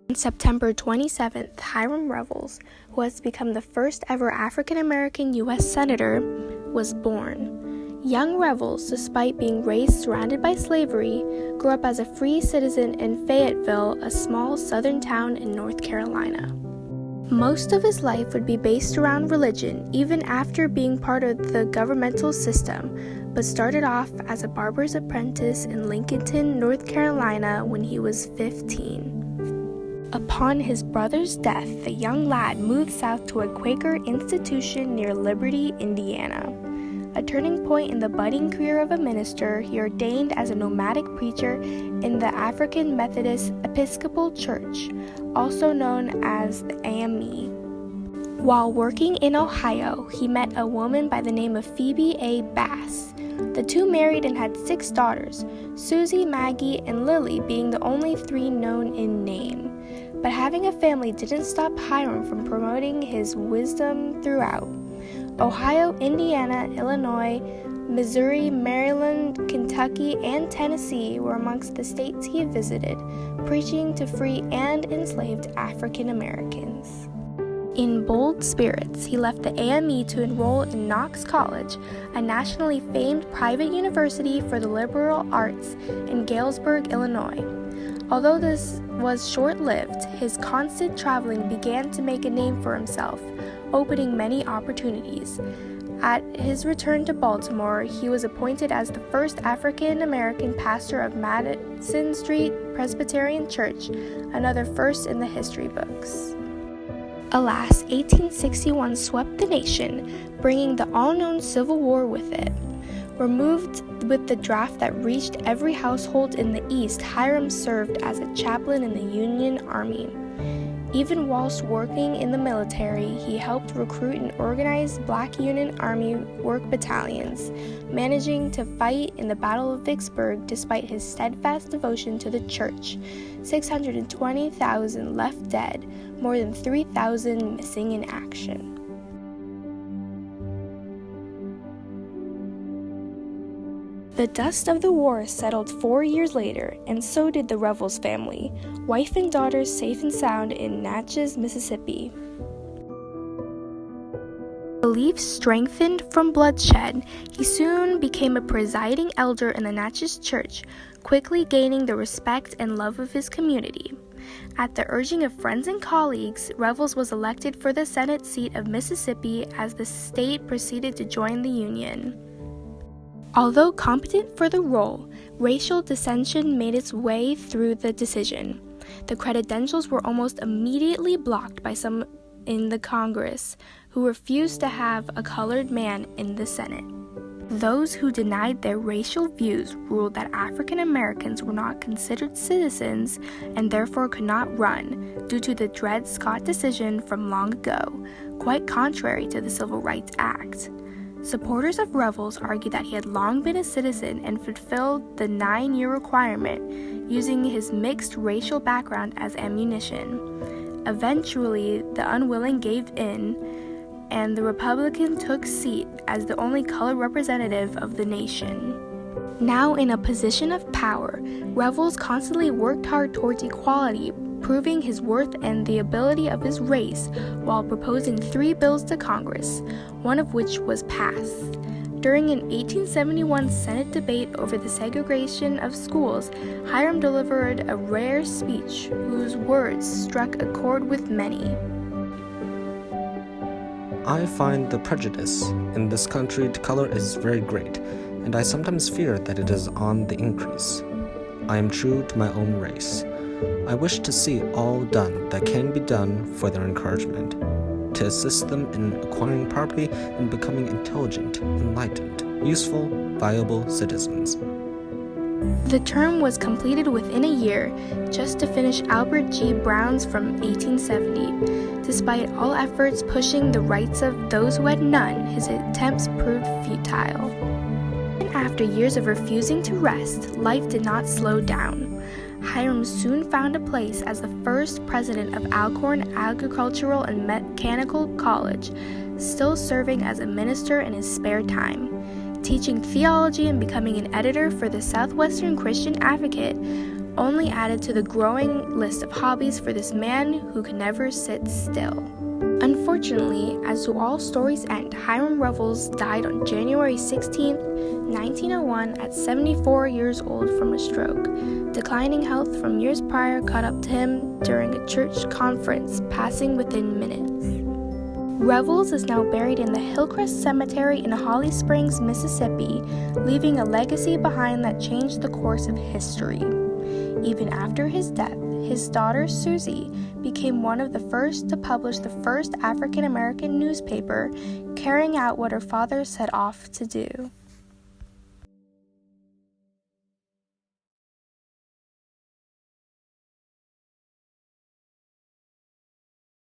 On September 27th, Hiram Revels, who has become the first ever African American U.S. Senator, was born. Young Revels, despite being raised surrounded by slavery, grew up as a free citizen in Fayetteville, a small southern town in North Carolina. Most of his life would be based around religion, even after being part of the governmental system, but started off as a barber's apprentice in Lincolnton, North Carolina when he was 15. Upon his brother's death, the young lad moved south to a Quaker institution near Liberty, Indiana. A turning point in the budding career of a minister, he ordained as a nomadic preacher in the African Methodist Episcopal Church, also known as the AME. While working in Ohio, he met a woman by the name of Phoebe A. Bass. The two married and had 6 daughters, Susie, Maggie, and Lily being the only 3 known in name. But having a family didn't stop Hiram from promoting his wisdom throughout. Ohio, Indiana, Illinois, Missouri, Maryland, Kentucky, and Tennessee were amongst the states he visited, preaching to free and enslaved African Americans. In bold spirits, he left the AME to enroll in Knox College, a nationally famed private university for the liberal arts in Galesburg, Illinois. Although this was short-lived, his constant traveling began to make a name for himself, opening many opportunities. At his return to Baltimore, he was appointed as the first African American pastor of Madison Street Presbyterian Church, another first in the history books. Alas, 1861 swept the nation, bringing the all-known Civil War with it. Removed with the draft that reached every household in the East, Hiram served as a chaplain in the Union Army. Even whilst working in the military, he helped recruit and organize Black Union Army work battalions, managing to fight in the Battle of Vicksburg despite his steadfast devotion to the church. 620,000 left dead, more than 3,000 missing in action. The dust of the war settled 4 years later, and so did the Revels family, wife and daughters safe and sound in Natchez, Mississippi. Beliefs strengthened from bloodshed, he soon became a presiding elder in the Natchez church, quickly gaining the respect and love of his community. At the urging of friends and colleagues, Revels was elected for the Senate seat of Mississippi as the state proceeded to join the Union. Although competent for the role, racial dissension made its way through the decision. The credentials were almost immediately blocked by some in the Congress, who refused to have a colored man in the Senate. Those who denied their racial views ruled that African Americans were not considered citizens and therefore could not run, due to the Dred Scott decision from long ago, quite contrary to the Civil Rights Act. Supporters of Revels argued that he had long been a citizen and fulfilled the 9-year requirement, using his mixed racial background as ammunition. Eventually, the unwilling gave in, and the Republican took seat as the only colored representative of the nation. Now in a position of power, Revels constantly worked hard towards equality, proving his worth and the ability of his race while proposing 3 bills to Congress, one of which was passed. During an 1871 Senate debate over the segregation of schools, Hiram delivered a rare speech whose words struck a chord with many. I find the prejudice in this country to color is very great, and I sometimes fear that it is on the increase. I am true to my own race. I wish to see all done that can be done for their encouragement, to assist them in acquiring property and becoming intelligent, enlightened, useful, viable citizens. The term was completed within a year, just to finish Albert G. Brown's from 1870. Despite all efforts pushing the rights of those who had none, his attempts proved futile. after years of refusing to rest, life did not slow down. Hiram soon found a place as the first president of Alcorn Agricultural and Mechanical College, still serving as a minister in his spare time. Teaching theology and becoming an editor for the Southwestern Christian Advocate only added to the growing list of hobbies for this man who could never sit still. Unfortunately, as do all stories end, Hiram Revels died on January 16, 1901 at 74 years old from a stroke. Declining health from years prior caught up to him during a church conference, passing within minutes. Revels is now buried in the Hillcrest Cemetery in Holly Springs, Mississippi, leaving a legacy behind that changed the course of history. Even after his death, his daughter Susie became one of the first to publish the first African American newspaper, carrying out what her father set off to do.